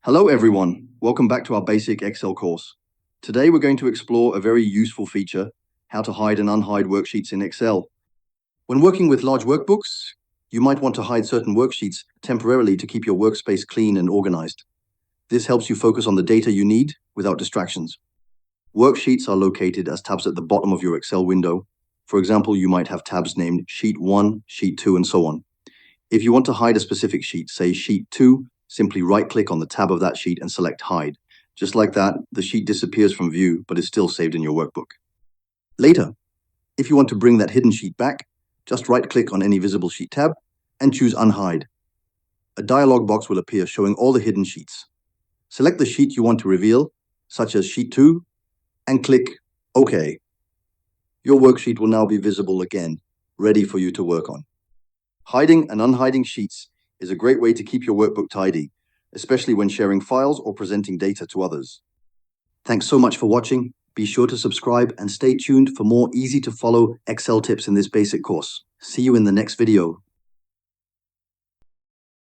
Hello everyone, welcome back to our basic Excel course. Today we're going to explore a very useful feature, how to hide and unhide worksheets in Excel. When working with large workbooks, you might want to hide certain worksheets temporarily to keep your workspace clean and organized. This helps you focus on the data you need without distractions. Worksheets are located as tabs at the bottom of your Excel window. For example, you might have tabs named Sheet 1, Sheet 2, and so on. If you want to hide a specific sheet, say Sheet 2, simply right-click on the tab of that sheet and select Hide. Just like that, the sheet disappears from view, but is still saved in your workbook. Later, if you want to bring that hidden sheet back, just right-click on any visible sheet tab and choose Unhide. A dialog box will appear showing all the hidden sheets. Select the sheet you want to reveal, such as Sheet 2, and click OK. Your worksheet will now be visible again, ready for you to work on. Hiding and unhiding sheets is a great way to keep your workbook tidy, especially when sharing files or presenting data to others. Thanks so much for watching. Be sure to subscribe and stay tuned for more easy-to-follow Excel tips in this basic course. See you in the next video.